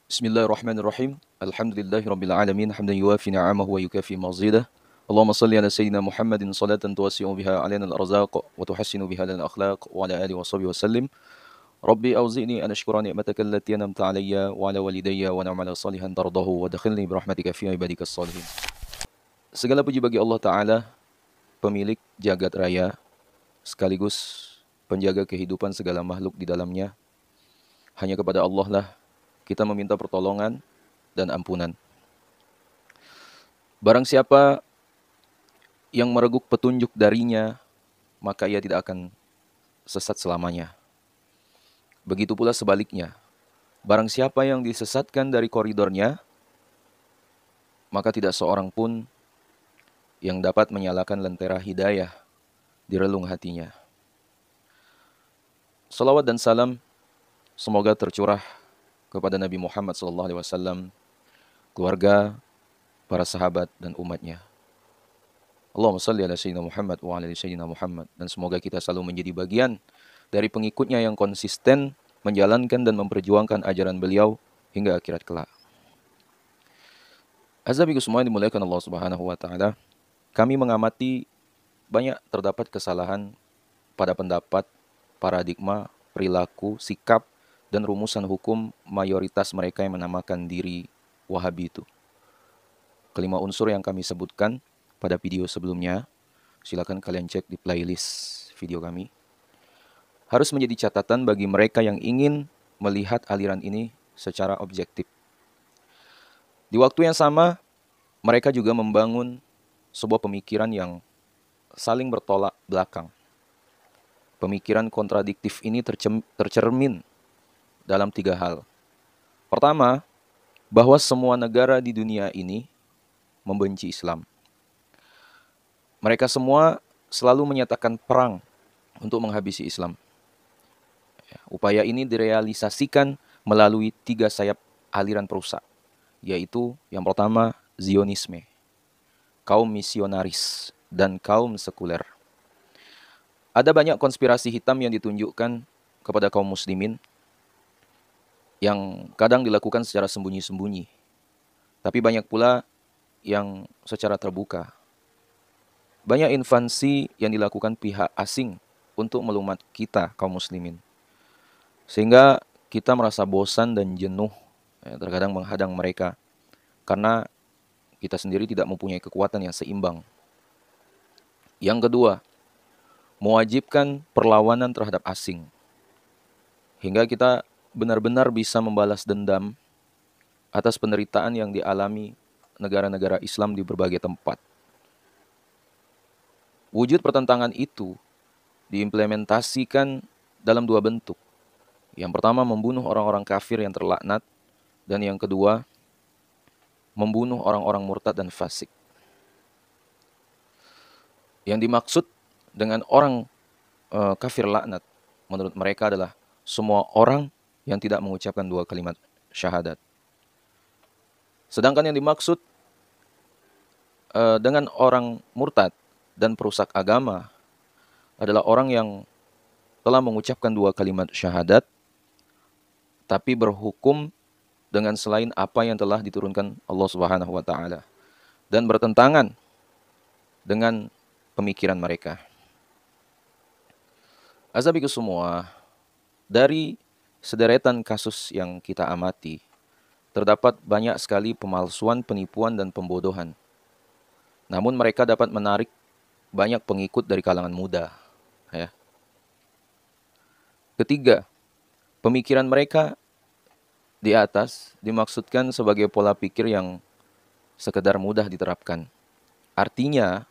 Bismillahirrahmanirrahim. Alhamdulillahirabbil alamin hamdan yuwafi ni'amahu wa yukafi mazidah. Allahumma salli ala sayyidina Muhammadin salatan tuwasi'u biha alaina al-arzaq wa tuhassinu biha lana al-akhlaq wa ala alihi wa sahbihi wa sallim. Rabbi awzi'ni an ashkura ni'mataka allati an'amta alayya wa ala walidayya wa na'mala salihan tardahu wa dakhilni bi rahmatika fi ibadikas salihin. Segala puji bagi Allah Ta'ala, pemilik jagat raya, sekaligus penjaga kehidupan segala makhluk di dalamnya. Hanya kepada Allah lah kita meminta pertolongan dan ampunan. Barang siapa yang mereguk petunjuk darinya, maka ia tidak akan sesat selamanya. Begitu pula sebaliknya. Barang siapa yang disesatkan dari koridornya, maka tidak seorang pun yang dapat menyalakan lentera hidayah di relung hatinya. Salawat dan salam semoga tercurah kepada Nabi Muhammad SAW, keluarga, para sahabat, dan umatnya. Allahumma salli ala sayyidina Muhammad wa ala sayyidina Muhammad. Dan semoga kita selalu menjadi bagian dari pengikutnya yang konsisten menjalankan dan memperjuangkan ajaran beliau hingga akhirat kelak. Azabiku semua yang dimuliakan Allah Subhanahu wa Ta'ala, kami mengamati banyak terdapat kesalahan pada pendapat, paradigma, perilaku, sikap, dan rumusan hukum mayoritas mereka yang menamakan diri Wahabi itu. Kelima unsur yang kami sebutkan pada video sebelumnya, silakan kalian cek di playlist video kami, harus menjadi catatan bagi mereka yang ingin melihat aliran ini secara objektif. Di waktu yang sama, mereka juga membangun sebuah pemikiran yang saling bertolak belakang. Pemikiran kontradiktif ini tercermin dalam tiga hal. Pertama, bahwa semua negara di dunia ini membenci Islam. Mereka semua selalu menyatakan perang untuk menghabisi Islam. Upaya ini direalisasikan melalui tiga sayap aliran perusak, yaitu yang pertama Zionisme, kaum misionaris, dan kaum sekuler. Ada banyak konspirasi hitam yang ditunjukkan kepada kaum muslimin yang kadang dilakukan secara sembunyi-sembunyi, tapi banyak pula yang secara terbuka. Banyak invasi yang dilakukan pihak asing untuk melumat kita, kaum muslimin. Sehingga kita merasa bosan dan jenuh, terkadang menghadang mereka, karena kita sendiri tidak mempunyai kekuatan yang seimbang. Yang kedua, mewajibkan perlawanan terhadap asing, hingga kita benar-benar bisa membalas dendam atas penderitaan yang dialami negara-negara Islam di berbagai tempat. Wujud pertentangan itu diimplementasikan dalam dua bentuk. Yang pertama, membunuh orang-orang kafir yang terlaknat, dan yang kedua, membunuh orang-orang murtad dan fasik. Yang dimaksud dengan orang kafir laknat menurut mereka adalah semua orang yang tidak mengucapkan dua kalimat syahadat. Sedangkan yang dimaksud dengan orang murtad dan perusak agama adalah orang yang telah mengucapkan dua kalimat syahadat tapi berhukum dengan selain apa yang telah diturunkan Allah Subhanahu wa Ta'ala dan bertentangan dengan pemikiran mereka. Azabiku semua, dari sederetan kasus yang kita amati, terdapat banyak sekali pemalsuan, penipuan, dan pembodohan. Namun mereka dapat menarik banyak pengikut dari kalangan muda. Ya. Ketiga, pemikiran mereka di atas dimaksudkan sebagai pola pikir yang sekedar mudah diterapkan. Artinya,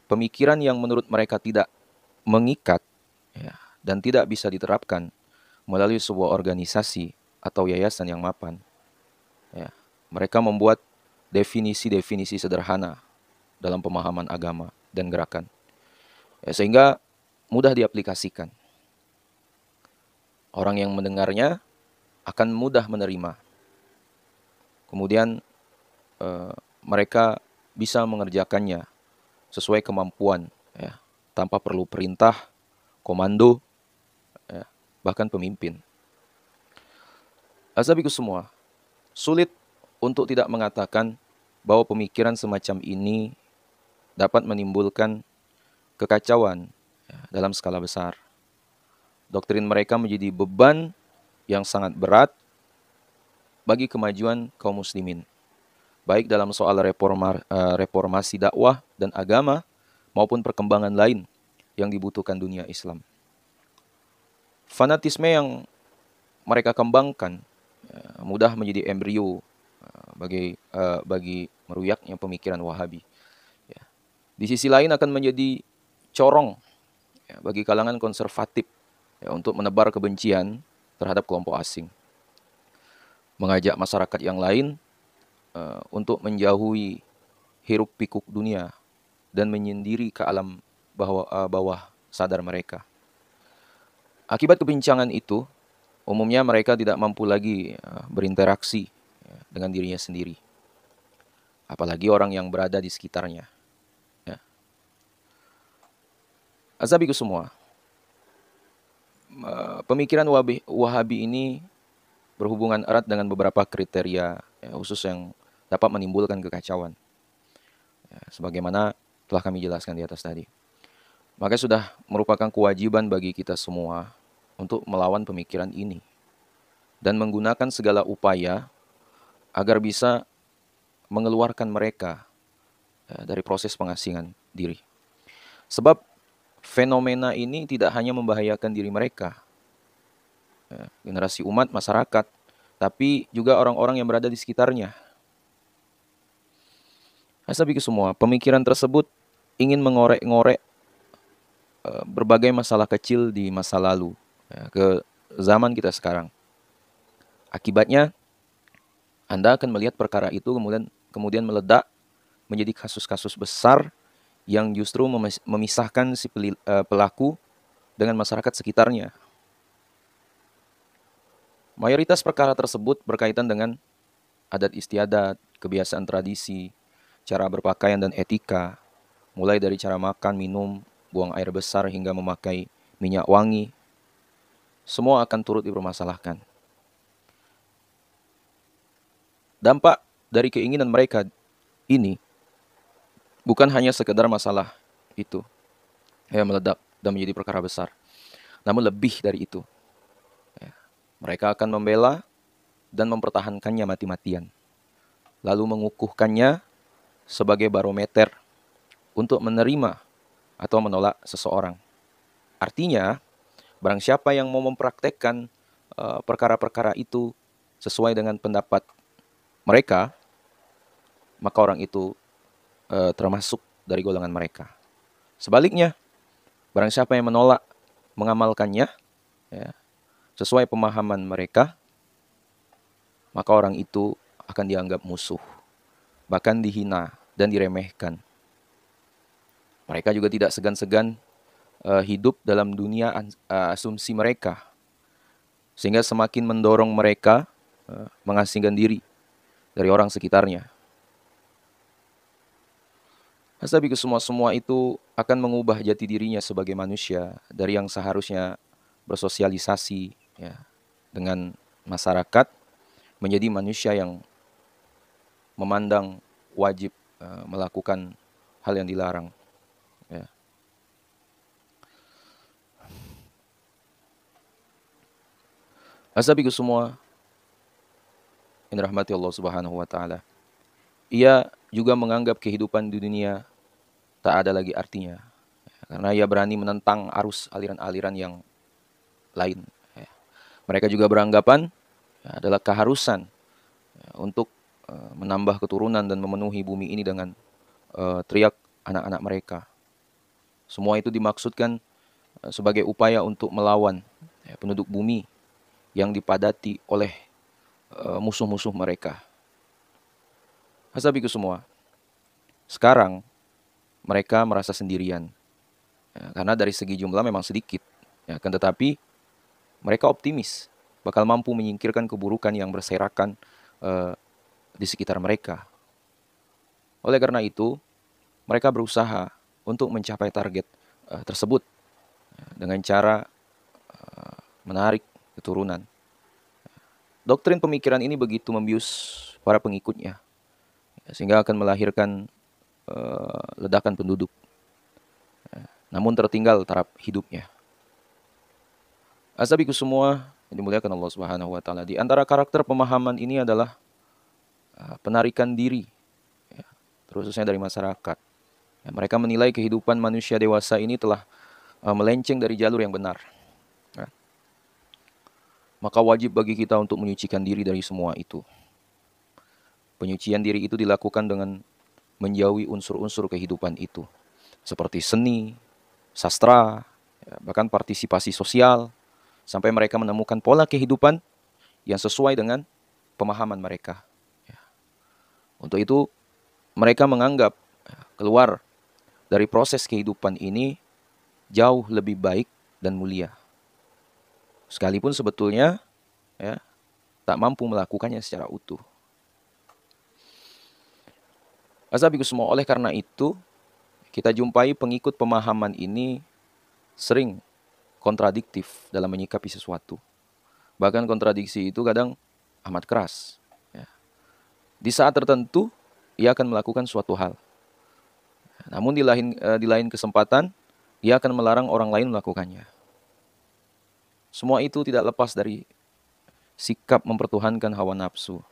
pemikiran yang menurut mereka tidak mengikat, ya, dan tidak bisa diterapkan melalui sebuah organisasi atau yayasan yang mapan. Ya, mereka membuat definisi-definisi sederhana dalam pemahaman agama dan gerakan, ya, sehingga mudah diaplikasikan. Orang yang mendengarnya akan mudah menerima. Kemudian mereka bisa mengerjakannya sesuai kemampuan, ya, tanpa perlu perintah, komando, ya, bahkan pemimpin. Azabiku semua, Sulit untuk tidak mengatakan bahwa pemikiran semacam ini dapat menimbulkan kekacauan dalam skala besar. Doktrin mereka menjadi beban yang sangat berat bagi kemajuan kaum muslimin, baik dalam soal reformasi dakwah dan agama maupun perkembangan lain yang dibutuhkan dunia Islam. Fanatisme yang mereka kembangkan mudah menjadi embrio bagi meruyaknya pemikiran Wahabi. Ya. Di sisi lain akan menjadi corong bagi kalangan konservatif untuk menebar kebencian terhadap kelompok asing, mengajak masyarakat yang lain untuk menjauhi hiruk pikuk dunia dan menyendiri ke alam bawah sadar mereka. Akibat kebincangan itu, umumnya mereka tidak mampu lagi berinteraksi dengan dirinya sendiri, apalagi orang yang berada di sekitarnya. Ya. Azabiku semua, pemikiran Wahabi ini berhubungan erat dengan beberapa kriteria khusus yang dapat menimbulkan kekacauan. Sebagaimana telah kami jelaskan di atas tadi. Maka sudah merupakan kewajiban bagi kita semua untuk melawan pemikiran ini dan menggunakan segala upaya agar bisa mengeluarkan mereka dari proses pengasingan diri. Sebab fenomena ini tidak hanya membahayakan diri mereka, generasi umat, masyarakat, tapi juga orang-orang yang berada di sekitarnya. Asabiku semua, pemikiran tersebut ingin mengorek-ngorek berbagai masalah kecil di masa lalu ke zaman kita sekarang. Akibatnya, Anda akan melihat perkara itu kemudian meledak menjadi kasus-kasus besar yang justru memisahkan si pelaku dengan masyarakat sekitarnya. Mayoritas perkara tersebut berkaitan dengan adat istiadat, kebiasaan tradisi, cara berpakaian dan etika, mulai dari cara makan, minum, buang air besar hingga memakai minyak wangi, semua akan turut dipermasalahkan. Dampak dari keinginan mereka ini bukan hanya sekedar masalah itu yang meledak dan menjadi perkara besar, namun lebih dari itu. Mereka akan membela dan mempertahankannya mati-matian, lalu mengukuhkannya sebagai barometer untuk menerima atau menolak seseorang. Artinya, barang siapa yang mau mempraktekkan perkara-perkara itu sesuai dengan pendapat mereka, maka orang itu termasuk dari golongan mereka. Sebaliknya, barang siapa yang menolak mengamalkannya sesuai pemahaman mereka, maka orang itu akan dianggap musuh, bahkan dihina dan diremehkan. Mereka juga tidak segan-segan hidup dalam dunia asumsi mereka, sehingga semakin mendorong mereka mengasingkan diri dari orang sekitarnya. Tapi semua itu akan mengubah jati dirinya sebagai manusia dari yang seharusnya bersosialisasi dengan masyarakat menjadi manusia yang memandang wajib melakukan hal yang dilarang. Asabiku semua yang dirahmati Allah Subhanahu wa taala. Ia juga menganggap kehidupan di dunia tak ada lagi artinya, karena ia berani menentang arus aliran-aliran yang lain. Mereka juga beranggapan adalah keharusan untuk menambah keturunan dan memenuhi bumi ini dengan teriak anak-anak mereka. Semua itu dimaksudkan sebagai upaya untuk melawan penduduk bumi yang dipadati oleh musuh-musuh mereka. Hasabiku semua, sekarang mereka merasa sendirian, karena dari segi jumlah memang sedikit, kan tetapi mereka optimis bakal mampu menyingkirkan keburukan yang berserakan di sekitar mereka. Oleh karena itu, mereka berusaha untuk mencapai target tersebut dengan cara menarik keturunan doktrin pemikiran ini begitu membius para pengikutnya, sehingga akan melahirkan ledakan penduduk. Namun tertinggal taraf hidupnya. Azabiku semua yang dimuliakan Allah Subhanahu wa taala. Di antara karakter pemahaman ini adalah penarikan diri, ya, terkhususnya dari masyarakat. Ya, mereka menilai kehidupan manusia dewasa ini telah melenceng dari jalur yang benar. Ya. Maka wajib bagi kita untuk menyucikan diri dari semua itu. Penyucian diri itu dilakukan dengan menjauhi unsur-unsur kehidupan itu, seperti seni, sastra, ya, bahkan partisipasi sosial, sampai mereka menemukan pola kehidupan yang sesuai dengan pemahaman mereka. Ya. Untuk itu, mereka menganggap keluar dari proses kehidupan ini jauh lebih baik dan mulia. Sekalipun sebetulnya ya, tak mampu melakukannya secara utuh. Azabiku semua, oleh karena itu, kita jumpai pengikut pemahaman ini sering kontradiktif dalam menyikapi sesuatu. Bahkan kontradiksi itu kadang amat keras. Ya. Di saat tertentu, ia akan melakukan suatu hal. Namun di lain kesempatan, ia akan melarang orang lain melakukannya. Semua itu tidak lepas dari sikap mempertuhankan hawa nafsu,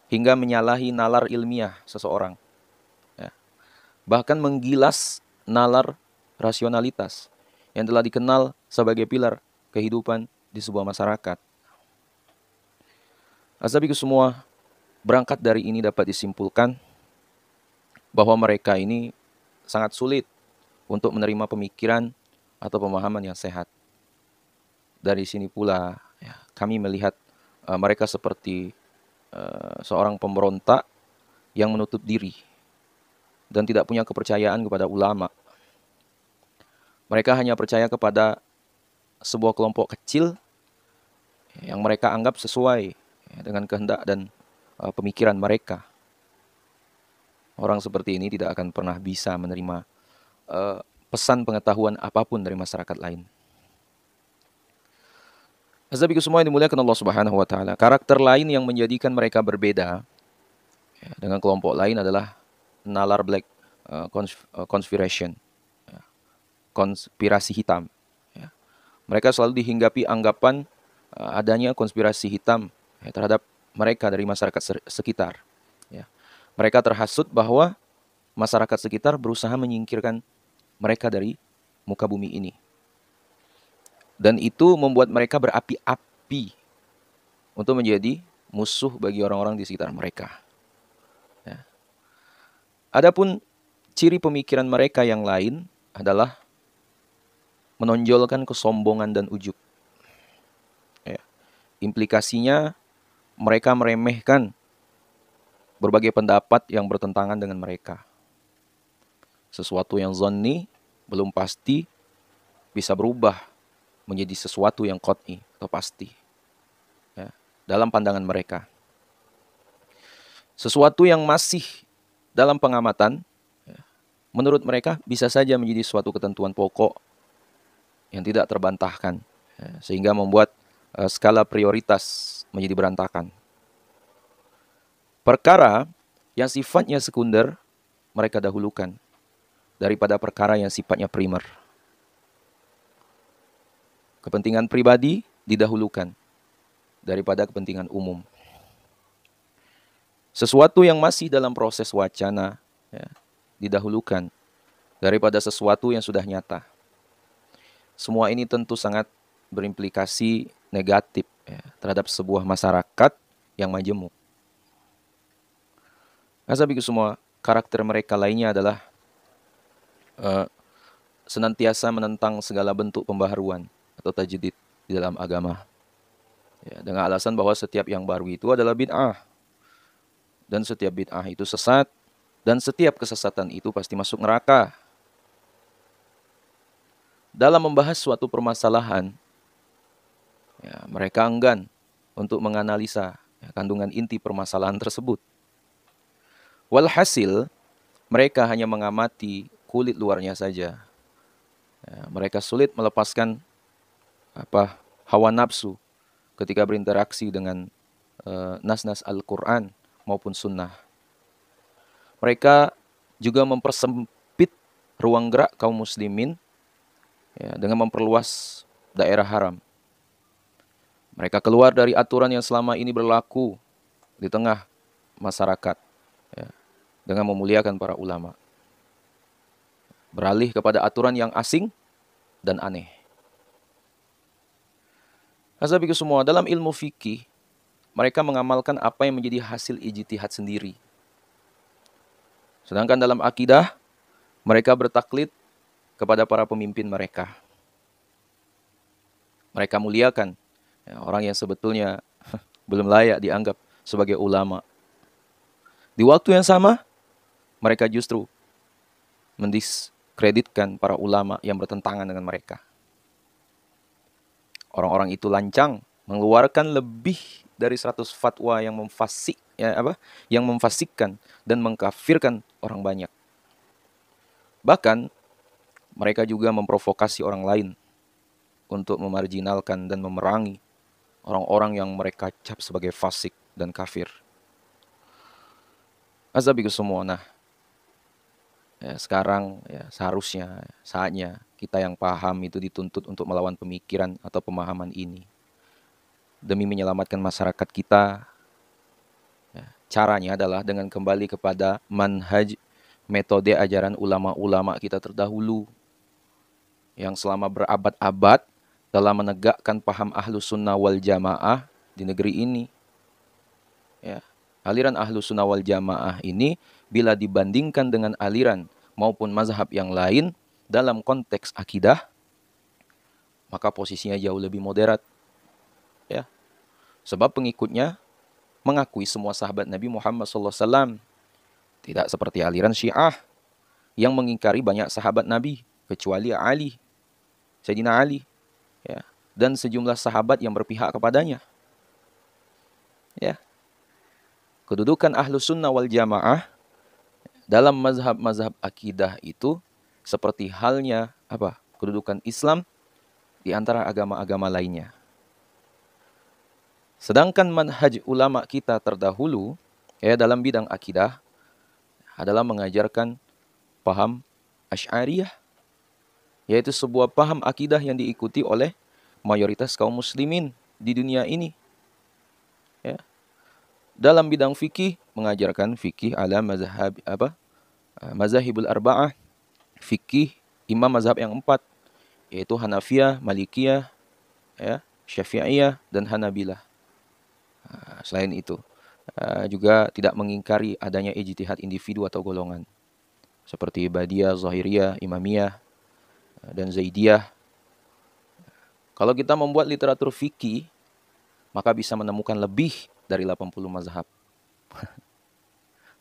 hingga menyalahi nalar ilmiah seseorang. Ya. Bahkan menggilas nalar rasionalitas yang telah dikenal sebagai pilar kehidupan di sebuah masyarakat. Azabiku semua, berangkat dari ini dapat disimpulkan bahwa mereka ini sangat sulit untuk menerima pemikiran atau pemahaman yang sehat. Dari sini pula ya, kami melihat mereka seperti seorang pemberontak yang menutup diri dan tidak punya kepercayaan kepada ulama. Mereka hanya percaya kepada sebuah kelompok kecil yang mereka anggap sesuai dengan kehendak dan pemikiran mereka. Orang seperti ini tidak akan pernah bisa menerima pesan pengetahuan apapun dari masyarakat lain. Azabiku semua yang dimuliakan Allah Subhanahu wa taala. Karakter lain yang menjadikan mereka berbeda ya, dengan kelompok lain adalah nalar black conspiration, ya, konspirasi hitam. Ya. Mereka selalu dihinggapi anggapan adanya konspirasi hitam ya, terhadap mereka dari masyarakat sekitar. Ya. Mereka terhasut bahwa masyarakat sekitar berusaha menyingkirkan mereka dari muka bumi ini. Dan itu membuat mereka berapi-api untuk menjadi musuh bagi orang-orang di sekitar mereka. Ya. Adapun ciri pemikiran mereka yang lain adalah menonjolkan kesombongan dan ujub. Ya. Implikasinya mereka meremehkan berbagai pendapat yang bertentangan dengan mereka. Sesuatu yang zonni, belum pasti, bisa berubah menjadi sesuatu yang qat'i atau pasti ya, dalam pandangan mereka. Sesuatu yang masih dalam pengamatan ya, menurut mereka bisa saja menjadi suatu ketentuan pokok yang tidak terbantahkan ya, sehingga membuat skala prioritas menjadi berantakan. Perkara yang sifatnya sekunder mereka dahulukan daripada perkara yang sifatnya primer. Kepentingan pribadi didahulukan daripada kepentingan umum. Sesuatu yang masih dalam proses wacana ya, didahulukan daripada sesuatu yang sudah nyata. Semua ini tentu sangat berimplikasi negatif ya, terhadap sebuah masyarakat yang majemuk. Azabiku semua, karakter mereka lainnya adalah senantiasa menentang segala bentuk pembaharuan atau tajdid di dalam agama. Ya, dengan alasan bahwa setiap yang baru itu adalah bid'ah. Dan setiap bid'ah itu sesat. Dan setiap kesesatan itu pasti masuk neraka. Dalam membahas suatu permasalahan, ya, mereka enggan untuk menganalisa ya, kandungan inti permasalahan tersebut. Walhasil, mereka hanya mengamati kulit luarnya saja. Ya, mereka sulit melepaskan hawa nafsu ketika berinteraksi dengan nas-nas Al-Quran maupun sunnah. Mereka juga mempersempit ruang gerak kaum muslimin ya, dengan memperluas daerah haram. Mereka keluar dari aturan yang selama ini berlaku di tengah masyarakat ya, dengan memuliakan para ulama. Beralih kepada aturan yang asing dan aneh. Hasabiku semua, dalam ilmu fikih, mereka mengamalkan apa yang menjadi hasil ijtihad sendiri. Sedangkan dalam akidah, mereka bertaklid kepada para pemimpin mereka. Mereka muliakan ya, orang yang sebetulnya belum layak dianggap sebagai ulama. Di waktu yang sama, mereka justru mendiskreditkan para ulama yang bertentangan dengan mereka. Orang-orang itu lancang mengeluarkan lebih dari 100 fatwa yang yang memfasikkan dan mengkafirkan orang banyak. Bahkan mereka juga memprovokasi orang lain untuk memarginalkan dan memerangi orang-orang yang mereka cap sebagai fasik dan kafir. Azabiku semua, nah ya, sekarang ya, seharusnya saatnya kita yang paham itu dituntut untuk melawan pemikiran atau pemahaman ini demi menyelamatkan masyarakat kita. Ya, caranya adalah dengan kembali kepada manhaj, metode ajaran ulama-ulama kita terdahulu yang selama berabad-abad dalam menegakkan paham Ahlus Sunnah wal Jamaah di negeri ini. Ya, aliran Ahlus Sunnah wal Jamaah ini bila dibandingkan dengan aliran maupun mazhab yang lain dalam konteks akidah, maka posisinya jauh lebih moderat. Ya, sebab pengikutnya mengakui semua sahabat Nabi Muhammad SAW. Tidak seperti aliran Syiah yang mengingkari banyak sahabat Nabi kecuali Ali, Sayyidina Ali, ya, dan sejumlah sahabat yang berpihak kepadanya. Ya. Kedudukan Ahlus Sunnah wal Jamaah dalam mazhab-mazhab akidah itu seperti halnya kedudukan Islam di antara agama-agama lainnya. Sedangkan manhaj ulama kita terdahulu ya dalam bidang akidah adalah mengajarkan paham Asy'ariyah, yaitu sebuah paham akidah yang diikuti oleh mayoritas kaum muslimin di dunia ini. Ya. Dalam bidang fikih mengajarkan fikih ala mazahibul arba'ah, fikih imam mazhab yang 4, yaitu Hanafiyah, Malikiyah, ya, Syafi'iyah, dan Hanabilah. Selain itu, juga tidak mengingkari adanya ijtihad individu atau golongan, seperti Ibadiyah, Zahiriyah, Imamiyah, dan Zaidiyah. Kalau kita membuat literatur fikih, maka bisa menemukan lebih dari 80 mazhab.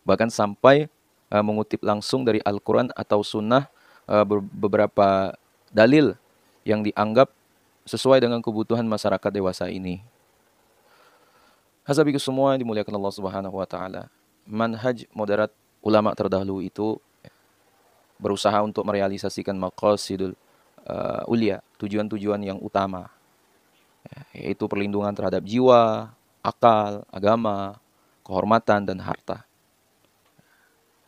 Bahkan sampai mengutip langsung dari Al-Quran atau Sunnah beberapa dalil yang dianggap sesuai dengan kebutuhan masyarakat dewasa ini. Hasabiku semua yang dimuliakan Allah Subhanahu wa taala. Manhaj moderat ulama terdahulu itu berusaha untuk merealisasikan maqasidul ulia, tujuan-tujuan yang utama, yaitu perlindungan terhadap jiwa, akal, agama, kehormatan, dan harta.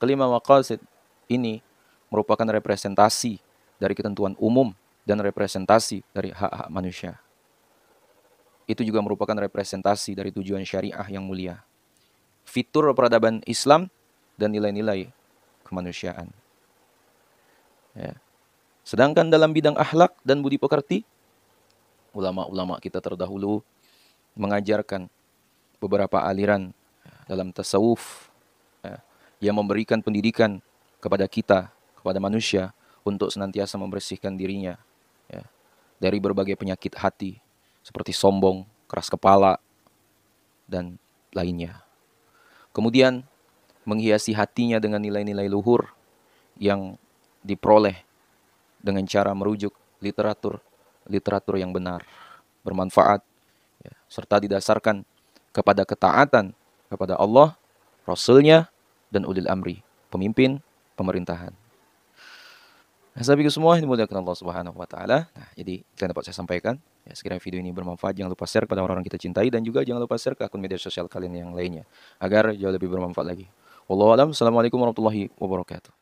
Kelima maqasid ini merupakan representasi dari ketentuan umum dan representasi dari hak-hak manusia. Itu juga merupakan representasi dari tujuan syariah yang mulia, fitur peradaban Islam, dan nilai-nilai kemanusiaan. Ya. Sedangkan dalam bidang akhlak dan budi pekerti, ulama-ulama kita terdahulu mengajarkan beberapa aliran dalam tasawuf yang memberikan pendidikan kepada kita, kepada manusia, untuk senantiasa membersihkan dirinya dari berbagai penyakit hati, seperti sombong, keras kepala, dan lainnya. Kemudian menghiasi hatinya dengan nilai-nilai luhur yang diperoleh dengan cara merujuk literatur yang benar, bermanfaat, serta didasarkan kepada ketaatan kepada Allah, Rasul-Nya, dan ulil amri, pemimpin pemerintahan. Nah, sahabatku semua yang dimuliakan Allah Subhanahu wa taala. Nah, jadi itu yang dapat saya sampaikan. Ya, sekiranya video ini bermanfaat, jangan lupa share kepada orang-orang kita cintai dan juga jangan lupa share ke akun media sosial kalian yang lainnya agar jauh lebih bermanfaat lagi. Wallahu a'lam. Assalamualaikum warahmatullahi wabarakatuh.